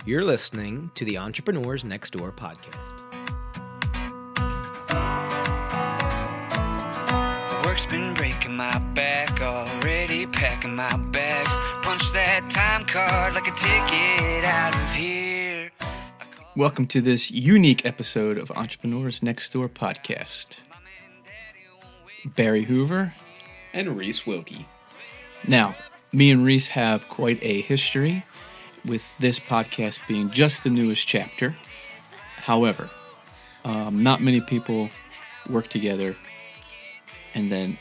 You're listening to the Entrepreneurs Next Door podcast. Work's been breaking my back, already packing my bags. Punch that time card like a ticket out of here. Welcome to this unique episode of Entrepreneurs Next Door podcast. Barry Huver. And Reece Wilke. Now, me and Reece have quite a history, with this podcast being just the newest chapter. However, not many people work together and then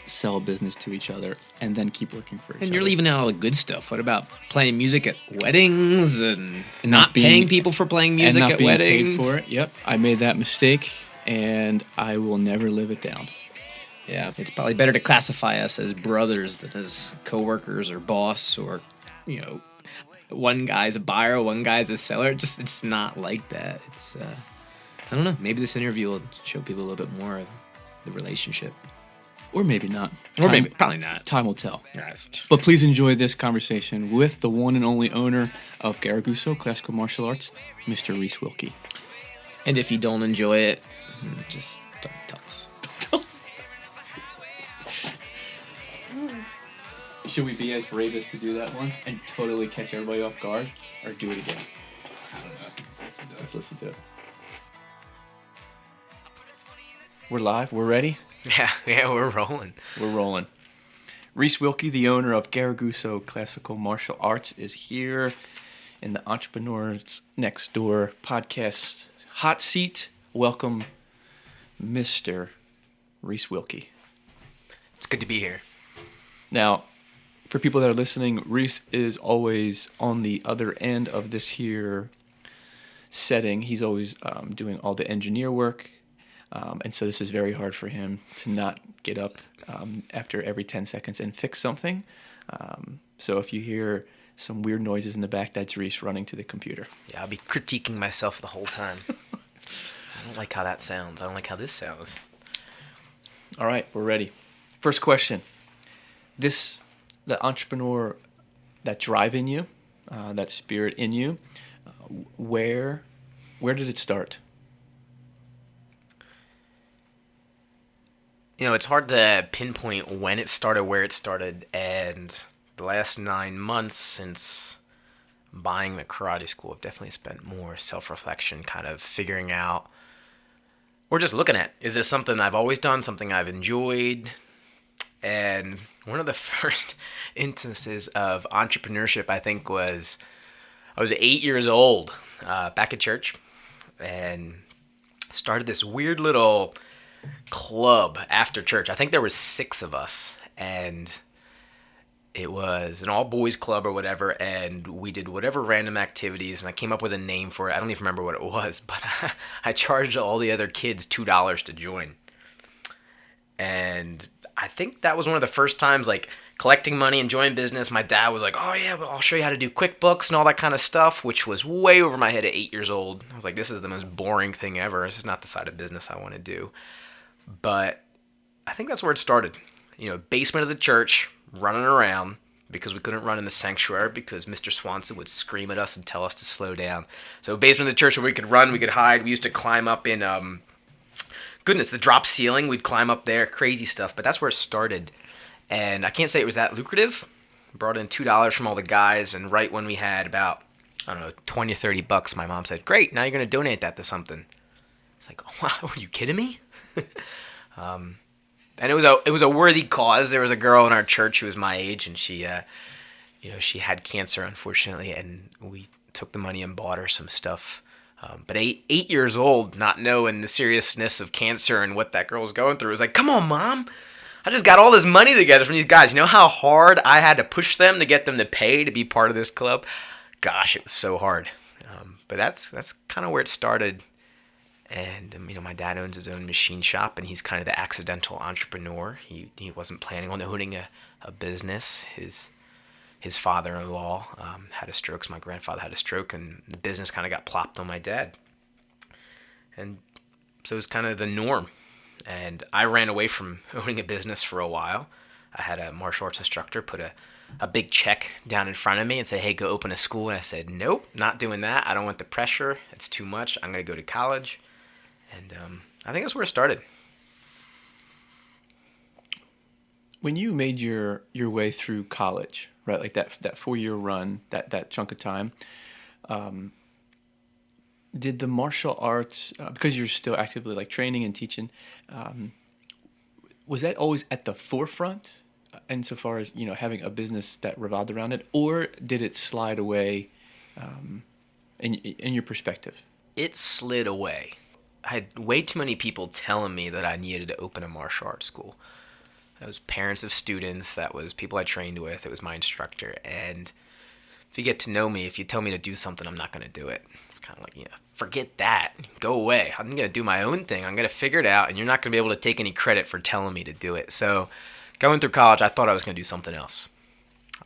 sell business to each other and then keep working for each other. And you're leaving out all the good stuff. What about playing music at weddings and not paying people for playing music at weddings? And not being paid for it. Yep, I made that mistake, and I will never live it down. Yeah, it's probably better to classify us as brothers than as coworkers or boss or, one guy's a buyer, one guy's a seller. It's not like that. It's, I don't know. Maybe this interview will show people a little bit more of the relationship. Or maybe not. Probably not. Time will tell. But please enjoy this conversation with the one and only owner of Garaguso Classical Martial Arts, Mr. Reece Wilke. And if you don't enjoy it, just don't tell us. Should we be as brave as to do that one and totally catch everybody off guard, or do it again? I don't know. Let's listen to it. We're live. We're ready. Yeah, we're rolling. We're rolling. Reece Wilke, the owner of Garaguso Classical Martial Arts, is here in the Entrepreneurs Next Door podcast hot seat. Welcome, Mr. Reece Wilke. It's good to be here. Now, for people that are listening, Reece is always on the other end of this here setting. He's always doing all the engineer work. And so this is very hard for him to not get up after every 10 seconds and fix something. So if you hear some weird noises in the back, that's Reece running to the computer. Yeah, I'll be critiquing myself the whole time. I don't like how that sounds. I don't like how this sounds. All right, we're ready. First question. The entrepreneur, that drive in you, that spirit in you, where did it start? It's hard to pinpoint when it started, where it started, and the last 9 months since buying the karate school, I've definitely spent more self-reflection, kind of figuring out, or just looking at, is this something I've always done, something I've enjoyed? And one of the first instances of entrepreneurship, I think, was I was 8 years old, back at church, and started this weird little club after church. I think there was 6 of us, and it was an all-boys club or whatever, and we did whatever random activities, and I came up with a name for it. I don't even remember what it was, but I charged all the other kids $2 to join. And I think that was one of the first times, like, collecting money, enjoying business. My dad was like, oh yeah, well, I'll show you how to do QuickBooks and all that kind of stuff, which was way over my head at 8 years old. I was like, this is the most boring thing ever. This is not the side of business I want to do. But I think that's where it started. Basement of the church, running around, because we couldn't run in the sanctuary because Mr. Swanson would scream at us and tell us to slow down. So basement of the church where we could run, we could hide. We used to climb up in, the drop ceiling. We'd climb up there, crazy stuff. But that's where it started. And I can't say it was that lucrative. Brought in $2 from all the guys, and right when we had about, $20 or $30, my mom said, great, now you're going to donate that to something. It's like, wow, are you kidding me? And it was a worthy cause. There was a girl in our church who was my age, and she had cancer, unfortunately, and we took the money and bought her some stuff. But 8 years old, not knowing the seriousness of cancer and what that girl was going through, was like, come on, Mom. I just got all this money together from these guys. You know how hard I had to push them to get them to pay to be part of this club? Gosh, it was so hard. But that's kind of where it started. And, my dad owns his own machine shop, and he's kind of the accidental entrepreneur. He wasn't planning on owning a business. His father-in-law had a stroke, so my grandfather had a stroke, and the business kind of got plopped on my dad. And so it was kind of the norm. And I ran away from owning a business for a while. I had a martial arts instructor put a a big check down in front of me and say, hey, go open a school. And I said, nope, not doing that. I don't want the pressure. It's too much. I'm going to go to college. And I think that's where it started. When you made your way through college, right, like that 4-year run, that chunk of time, did the martial arts, because you're still actively like training and teaching, was that always at the forefront insofar as, having a business that revolved around it, or did it slide away in your perspective? It slid away. I had way too many people telling me that I needed to open a martial arts school. That was parents of students. That was people I trained with. It was my instructor. And if you get to know me, if you tell me to do something, I'm not going to do it. It's kind of like, forget that. Go away. I'm going to do my own thing. I'm going to figure it out, and you're not going to be able to take any credit for telling me to do it. So going through college, I thought I was going to do something else.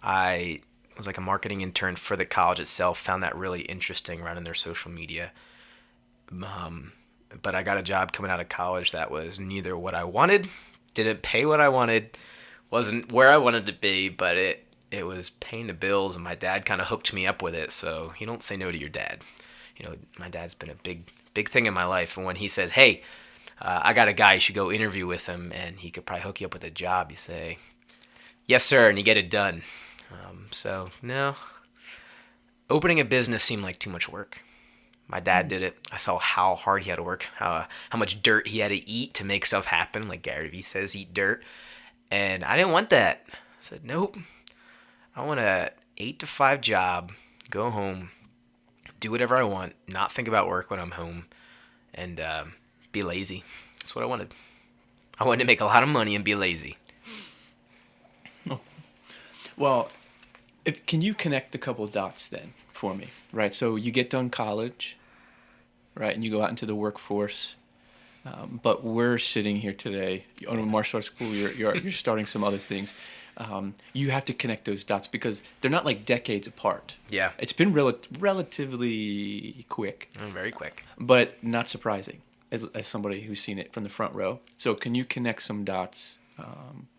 I was like a marketing intern for the college itself, found that really interesting running their social media. But I got a job coming out of college that was neither what I wanted, didn't pay what I wanted, wasn't where I wanted to be, but it was paying the bills, and my dad kind of hooked me up with it. So you don't say no to your dad. My dad's been a big thing in my life, and when he says, hey, I got a guy, you should go interview with him, and he could probably hook you up with a job, you say, yes, sir, and you get it done. So no, opening a business seemed like too much work. My dad did it. I saw how hard he had to work, how much dirt he had to eat to make stuff happen. Like Gary Vee says, eat dirt. And I didn't want that. I said, nope. I want a 8-to-5 job, go home, do whatever I want, not think about work when I'm home, and be lazy. That's what I wanted. I wanted to make a lot of money and be lazy. Well, can you connect a couple dots then for me, right? So you get done college, right, and you go out into the workforce. But we're sitting here today. You own a martial arts school. You're starting some other things. You have to connect those dots because they're not like decades apart. Yeah. It's been relatively quick. Very quick. But not surprising as somebody who's seen it from the front row. So can you connect some dots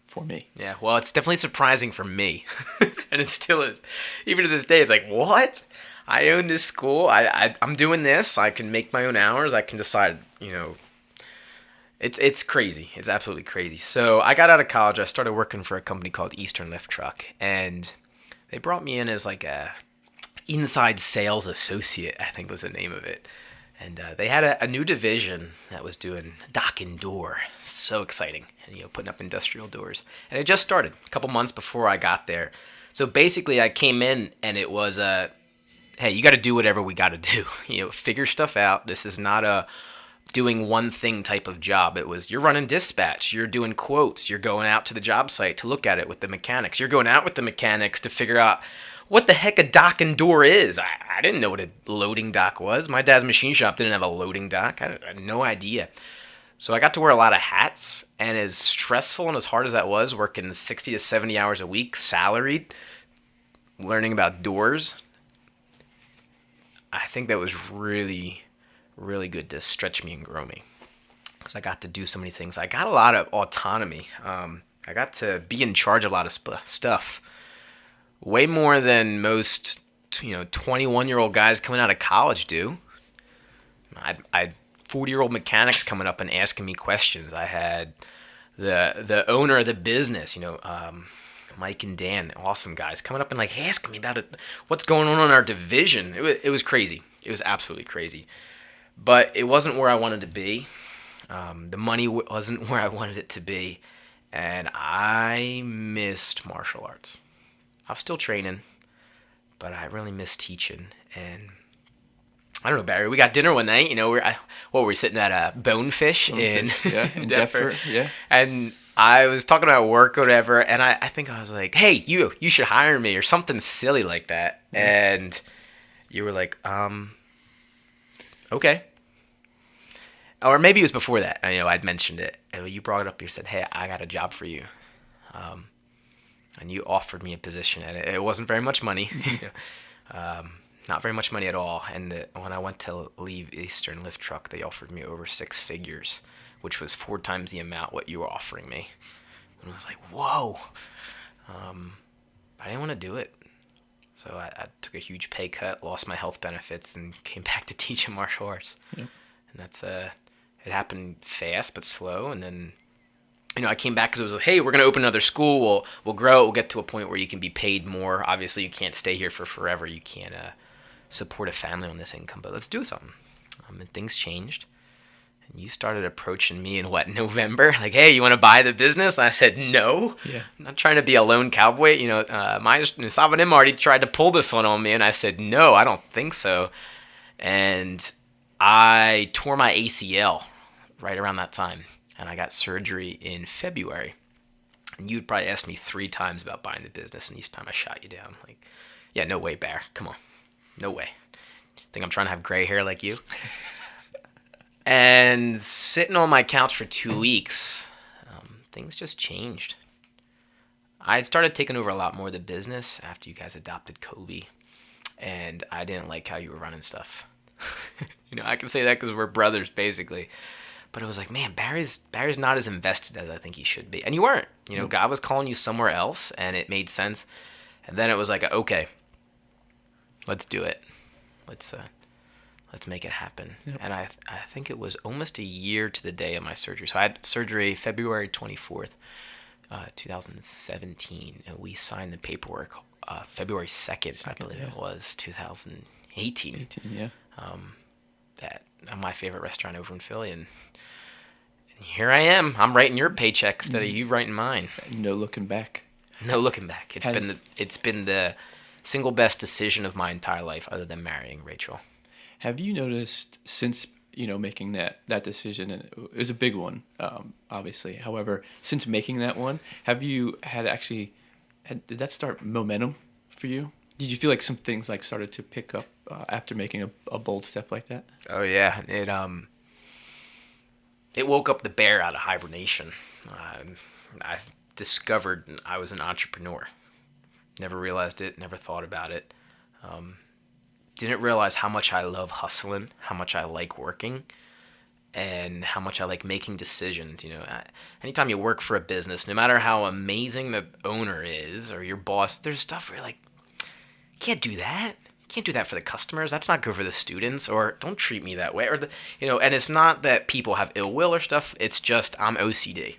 for me? Yeah, well, it's definitely surprising for me. And it still is. Even to this day, it's like, what? I own this school. I'm doing this. I can make my own hours. I can decide, It's crazy. It's absolutely crazy. So I got out of college. I started working for a company called Eastern Lift Truck, and they brought me in as like a inside sales associate, I think was the name of it. And they had a new division that was doing dock and door. So exciting. And, putting up industrial doors. And it just started a couple months before I got there. So basically I came in and it was hey, you got to do whatever we got to do. Figure stuff out. This is not a doing one thing type of job. It was, you're running dispatch, you're doing quotes, you're going out to the job site to look at it with the mechanics, you're going out with the mechanics to figure out what the heck a dock and door is. I didn't know what a loading dock was. My dad's machine shop didn't have a loading dock. I had no idea. So I got to wear a lot of hats, and as stressful and as hard as that was, working 60 to 70 hours a week, salaried, learning about doors, I think that was really, really good to stretch me and grow me, because I got to do so many things. I got a lot of autonomy. I got to be in charge of a lot of stuff, way more than most 21-year-old guys coming out of college do. I had 40-year-old mechanics coming up and asking me questions. I had the owner of the business, Mike and Dan, awesome guys, coming up and like asking me about it, what's going on in our division. It was crazy. It was absolutely crazy. But it wasn't where I wanted to be. The money wasn't where I wanted it to be. And I missed martial arts. I was still training, but I really missed teaching. And I don't know, Barry, we got dinner one night. Were we sitting at a Bonefish in Denver. Yeah. And I was talking about work or whatever, and I think I was like, hey, you should hire me or something silly like that. And you were like, okay. Or maybe it was before that. I'd mentioned it. And you brought it up. You said, hey, I got a job for you. And you offered me a position. And it wasn't very much money. Not very much money at all. And when I went to leave Eastern Lift Truck, they offered me over 6 figures, which was 4 times the amount what you were offering me. And I was like, whoa. I didn't want to do it. So I took a huge pay cut, lost my health benefits, and came back to teaching martial arts. Yeah. And that's it happened fast but slow. And then, I came back because it was like, hey, we're gonna open another school. We'll grow. We'll get to a point where you can be paid more. Obviously, you can't stay here for forever. You can't support a family on this income. But let's do something. And things changed. And you started approaching me in November? Like, hey, you want to buy the business? And I said, no. Yeah. I'm not trying to be a lone cowboy. Savanim already tried to pull this one on me, and I said, no, I don't think so. And I tore my ACL right around that time, and I got surgery in February. And you'd probably asked me 3 times about buying the business, and each time I shot you down. Like, yeah, no way, Bear. Come on. No way. Think I'm trying to have gray hair like you? And sitting on my couch for 2 weeks, things just changed. I had started taking over a lot more of the business after you guys adopted Kobe, and I didn't like how you were running stuff. I can say that because we're brothers, basically. But it was like, man, Barry's not as invested as I think he should be. And you weren't. God was calling you somewhere else, and it made sense. And then it was like, okay, let's do it. Let's make it happen. Yep. And I think it was almost a year to the day of my surgery. So I had surgery February 24th, 2017. And we signed the paperwork February 2nd, I believe it was, 2018. Yeah. At my favorite restaurant over in Philly. And here I am. I'm writing your paycheck instead of you writing mine. No looking back. No looking back. It's been the single best decision of my entire life other than marrying Rachel. Have you noticed since, making that decision, and it was a big one, obviously. However, since making that one, have you did that start momentum for you? Did you feel like some things started to pick up after making a bold step like that? Oh yeah, it woke up the bear out of hibernation. I discovered I was an entrepreneur. Never realized it. Never thought about it. Didn't realize how much I love hustling, how much I like working, and how much I like making decisions. Anytime you work for a business, no matter how amazing the owner is or your boss, there's stuff where you're like, you can't do that. You can't do that for the customers. That's not good for the students. Or don't treat me that way. Or and it's not that people have ill will or stuff. It's just I'm OCD.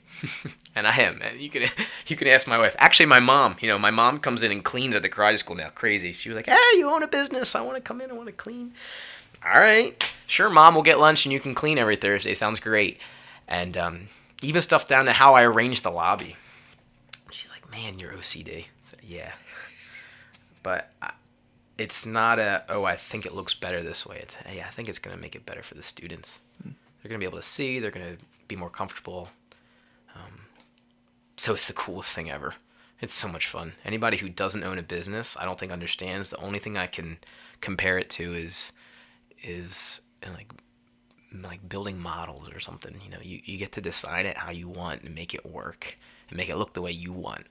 And I am. And you can ask my wife. Actually, my mom. My mom comes in and cleans at the karate school now. Crazy. She was like, "Hey, you own a business. I want to come in. I want to clean." All right, sure, Mom. We'll get lunch and you can clean every Thursday. Sounds great. And even stuff down to how I arrange the lobby. She's like, "Man, you're OCD." So, yeah. But it's not I think it looks better this way. It's, hey, I think it's going to make it better for the students. They're going to be able to see. They're going to be more comfortable. So it's the coolest thing ever. It's so much fun. Anybody who doesn't own a business, I don't think understands. The only thing I can compare it to is like building models or something. You get to decide it how you want and make it work and make it look the way you want.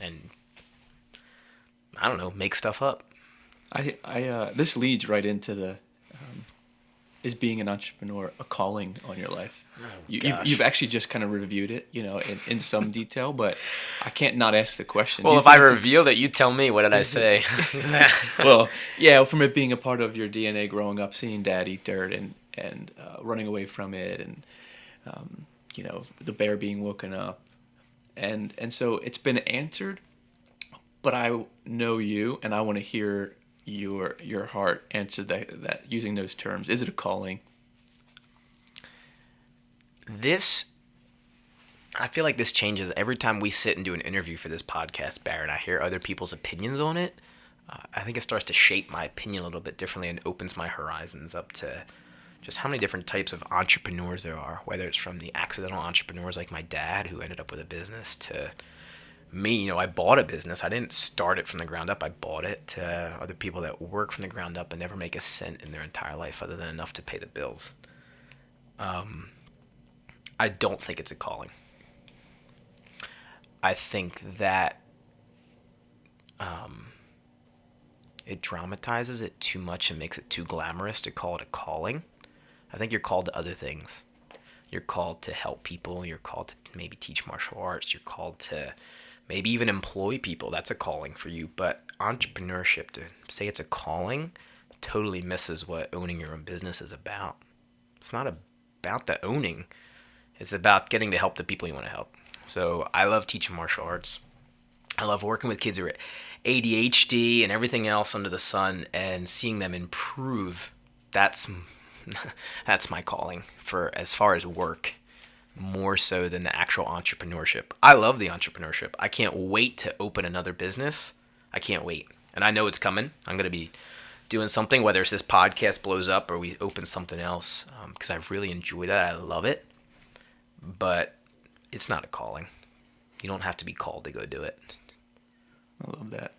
And I don't know, make stuff up. This leads right into the is being an entrepreneur a calling on your life? Oh, you've actually just kind of reviewed it, in some detail, but I can't not ask the question. Well, if I revealed it, you tell me. What did I say? Well, yeah, from it being a part of your DNA growing up, seeing Dad eat dirt and running away from it, and the bear being woken up, and so it's been answered. But I know you, and I want to hear your heart answer that using those terms. Is it a calling? I feel like this changes every time we sit and do an interview for this podcast, Barrett. I hear other people's opinions on it. I think it starts to shape my opinion a little bit differently and opens my horizons up to just how many different types of entrepreneurs there are, whether it's from the accidental entrepreneurs like my dad who ended up with a business to me. I bought a business. I didn't start it from the ground up. I bought it, to other people that work from the ground up and never make a cent in their entire life other than enough to pay the bills. I don't think it's a calling. I think that it dramatizes it too much and makes it too glamorous to call it a calling. I think you're called to other things. You're called to help people. You're called to maybe teach martial arts. You're called to maybe even employ people. That's a calling for you. But entrepreneurship, to say it's a calling, totally misses what owning your own business is about. It's not about the owning. It's about getting to help the people you want to help. So I love teaching martial arts. I love working with kids who are ADHD and everything else under the sun and seeing them improve. That's my calling for as far as work, more so than the actual entrepreneurship. I love the entrepreneurship. I can't wait to open another business. I can't wait. And I know it's coming. I'm going to be doing something, whether it's this podcast blows up or we open something else, because I really enjoy that. I love it. But it's not a calling. You don't have to be called to go do it. I love that.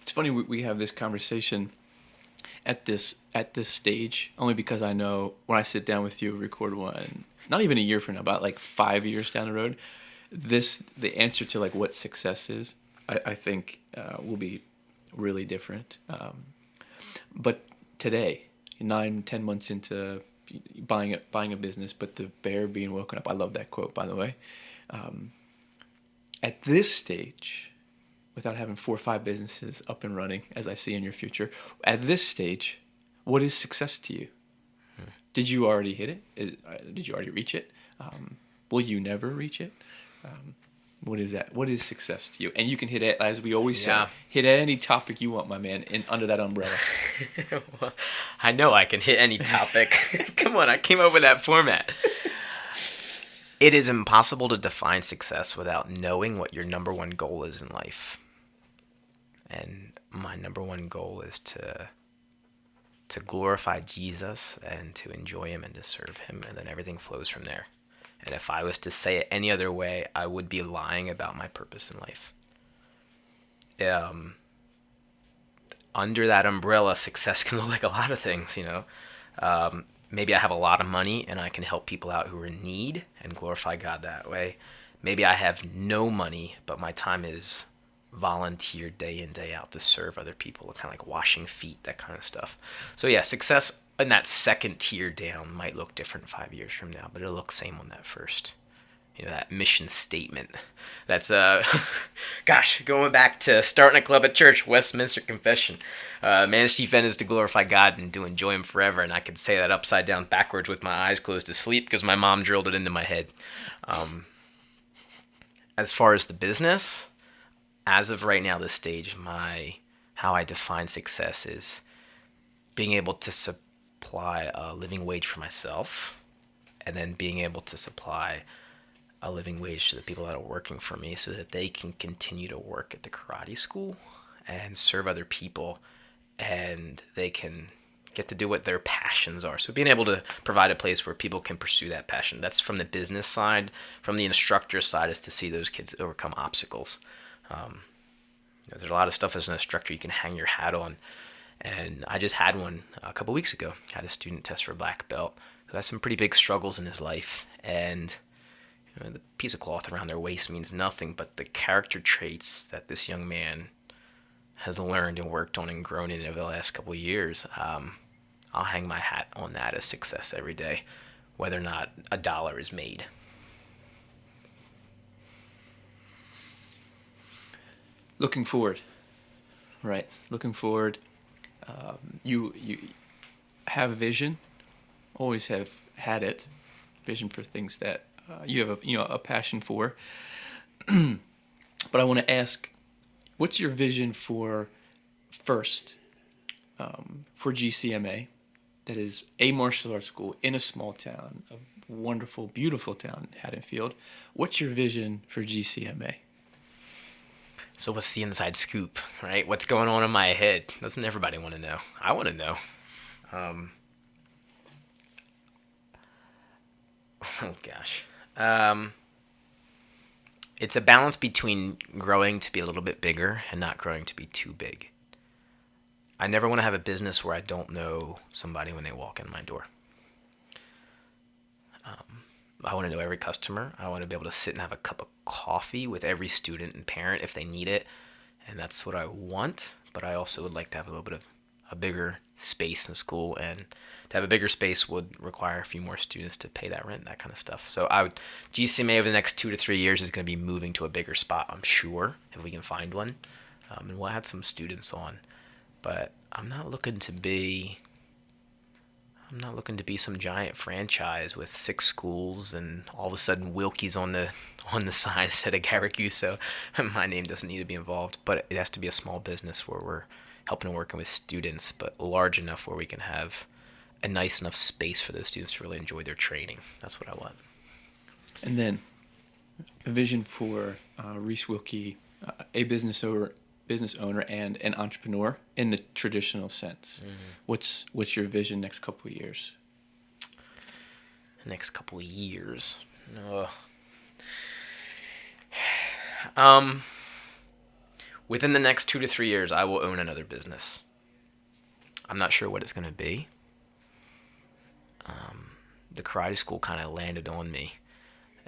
It's funny we have this conversation at this stage, only because I know when I sit down with you, record one, not even a year from now, about like 5 years down the road, the answer to like what success is, I think will be really different. But today, 9-10 months into buying a business, but the bear being woken up. I love that quote, by the way. At this stage, without having 4 or 5 businesses up and running, as I see in your future, at this stage, what is success to you? Did you already hit it? Did you already reach it? Will you never reach it? What is that? What is success to you? And you can hit it, as we always say, hit any topic you want, my man, under that umbrella. Well, I know I can hit any topic. Come on, I came up with that format. It is impossible to define success without knowing what your number one goal is in life. And my number one goal is to glorify Jesus and to enjoy him and to serve him, and then everything flows from there. And if I was to say it any other way, I would be lying about my purpose in life. Under that umbrella, success can look like a lot of things, you know. Maybe I have a lot of money and I can help people out who are in need and glorify God that way. Maybe I have no money, but my time is volunteered day in, day out to serve other people, kind of like washing feet, that kind of stuff. So yeah, success in that second tier down might look different 5 years from now, but it'll look same on that first. You know, that mission statement. That's, going back to starting a club at church, Westminster Confession. Man's chief end is to glorify God and to enjoy him forever. And I could say that upside down backwards with my eyes closed to sleep because my mom drilled it into my head. As far as the business, as of right now, this stage, how I define success is being able to supply a living wage for myself, and then being able to supply a living wage to the people that are working for me so that they can continue to work at the karate school and serve other people, and they can get to do what their passions are. So being able to provide a place where people can pursue that passion. That's from the business side. From the instructor side is to see those kids overcome obstacles. There's a lot of stuff as an instructor you can hang your hat on. And I just had one a couple weeks ago. I had a student test for a black belt who has some pretty big struggles in his life. And the piece of cloth around their waist means nothing, but the character traits that this young man has learned and worked on and grown in over the last couple of years, I'll hang my hat on that as success every day, whether or not a dollar is made. Looking forward, right? Looking forward. You have a vision, always have had it, vision for things that you have a passion for. But I want to ask, what's your vision for GCMA? That is a martial arts school in a small town, a wonderful, beautiful town, Haddonfield. What's your vision for GCMA? So what's the inside scoop, right? What's going on in my head? Doesn't everybody want to know? I want to know. Oh, gosh. It's a balance between growing to be a little bit bigger and not growing to be too big. I never want to have a business where I don't know somebody when they walk in my door. I want to know every customer. I want to be able to sit and have a cup of coffee with every student and parent if they need it. And that's what I want. But I also would like to have a little bit of a bigger space in the school, and to have a bigger space would require a few more students to pay that rent, that kind of stuff. So GCMA over the next 2 to 3 years is going to be moving to a bigger spot, I'm sure, if we can find one. And we'll add some students on. But I'm not looking to be some giant franchise with 6 schools and all of a sudden Wilke's on the side instead of Garaguso. My name doesn't need to be involved, but it has to be a small business where we're helping and working with students, but large enough where we can have a nice enough space for those students to really enjoy their training. That's what I want. And then a vision for Reece Wilke, a business owner and an entrepreneur in the traditional sense. Mm-hmm. What's your vision next couple of years? Next couple of years. Within the next 2 to 3 years, I will own another business. I'm not sure what it's going to be. The karate school kind of landed on me,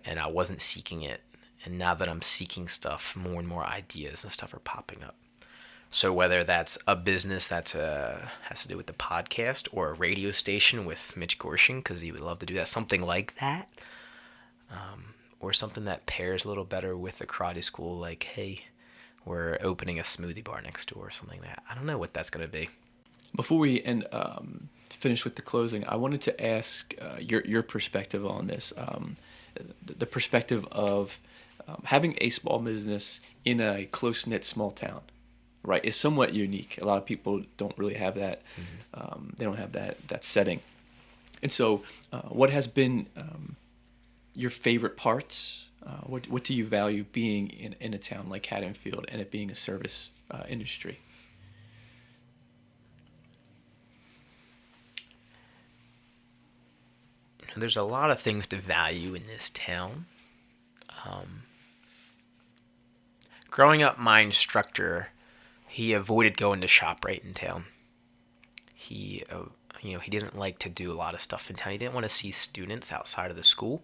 and I wasn't seeking it. And now that I'm seeking stuff, more and more ideas and stuff are popping up. So whether that's a business that has to do with the podcast, or a radio station with Mitch Gorshin, because he would love to do that, something like that, or something that pairs a little better with the karate school, like, hey, we're opening a smoothie bar next door or something like that. I don't know what that's going to be. Before we finish with the closing, I wanted to ask your perspective on this, the perspective of having a small business in a close-knit small town, right, is somewhat unique. A lot of people don't really have that. Mm-hmm. They don't have that setting. And so what has been your favorite parts? What do you value being in a town like Haddonfield and it being a service industry? There's a lot of things to value in this town. Growing up, my instructor, he avoided going to ShopRite in town. He didn't like to do a lot of stuff in town. He didn't want to see students outside of the school.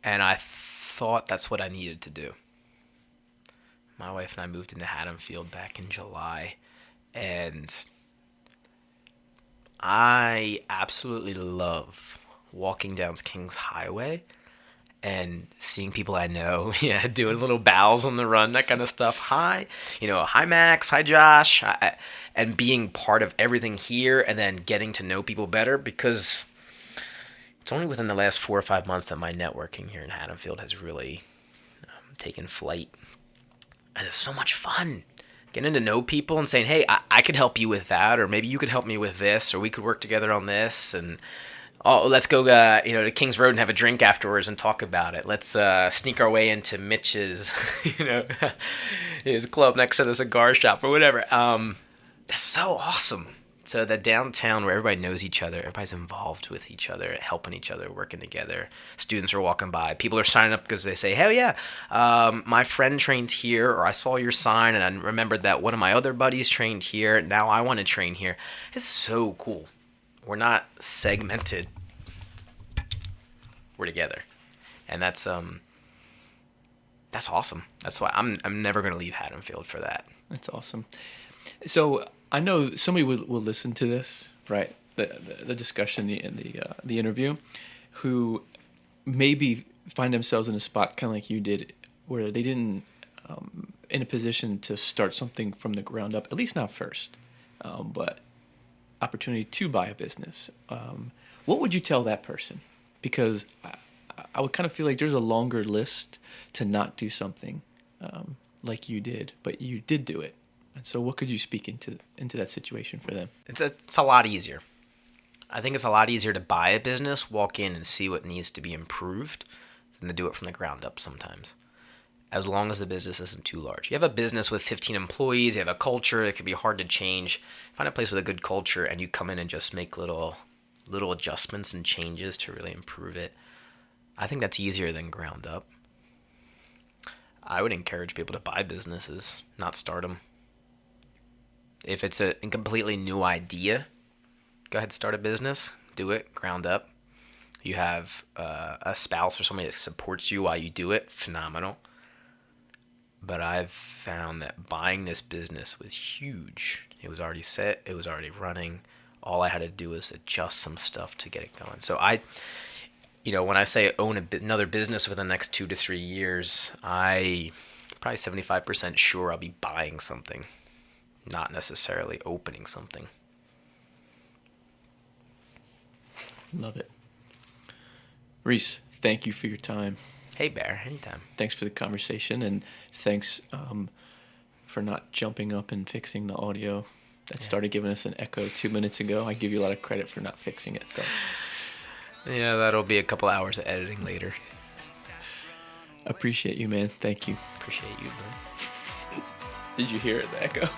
And I thought that's what I needed to do. My wife and I moved into Haddonfield back in July, and I absolutely love walking down Kings Highway and seeing people I know, doing little bows on the run, that kind of stuff. Hi Max, hi Josh, and being part of everything here, and then getting to know people better, because it's only within the last 4 or 5 months that my networking here in Haddonfield has really taken flight. And it's so much fun getting to know people and saying, hey, I could help you with that, or maybe you could help me with this, or we could work together on this, and let's go to Kings Road and have a drink afterwards and talk about it. Let's sneak our way into Mitch's his club next to the cigar shop or whatever. That's so awesome. So the downtown where everybody knows each other, everybody's involved with each other, helping each other, working together. Students are walking by. People are signing up because they say, hell yeah, my friend trained here, or I saw your sign and I remembered that one of my other buddies trained here. Now I want to train here. It's so cool. We're not segmented. We're together. And that's awesome. That's why I'm never going to leave Haddonfield for that. That's awesome. So I know somebody will listen to this, right? The discussion and the interview, who maybe find themselves in a spot kind of like you did, where they didn't in a position to start something from the ground up, at least not first, but opportunity to buy a business. What would you tell that person? Because I would kind of feel like there's a longer list to not do something like you did, but you did do it. And so what could you speak into that situation for them? It's a lot easier. I think it's a lot easier to buy a business, walk in and see what needs to be improved, than to do it from the ground up sometimes. As long as the business isn't too large. You have a business with 15 employees, you have a culture, it can be hard to change. Find a place with a good culture and you come in and just make little adjustments and changes to really improve it. I think that's easier than ground up. I would encourage people to buy businesses, not start them. If it's a completely new idea, go ahead and start a business. Do it ground up. You have a spouse or somebody that supports you while you do it, phenomenal. But I've found that buying this business was huge It was already set. It was already running. All I had to do was adjust some stuff to get it going. So when I say own another business for the next 2 to 3 years, I probably 75% sure I'll be buying something, not necessarily opening something. Love it. Reece, thank you for your time. Hey, Bear, anytime. Thanks for the conversation, and thanks for not jumping up and fixing the audio that started giving us an echo 2 minutes ago. I give you a lot of credit for not fixing it. So yeah, that'll be a couple hours of editing later. Appreciate you, man. Thank you. Appreciate you, bro. Did you hear it, the echo?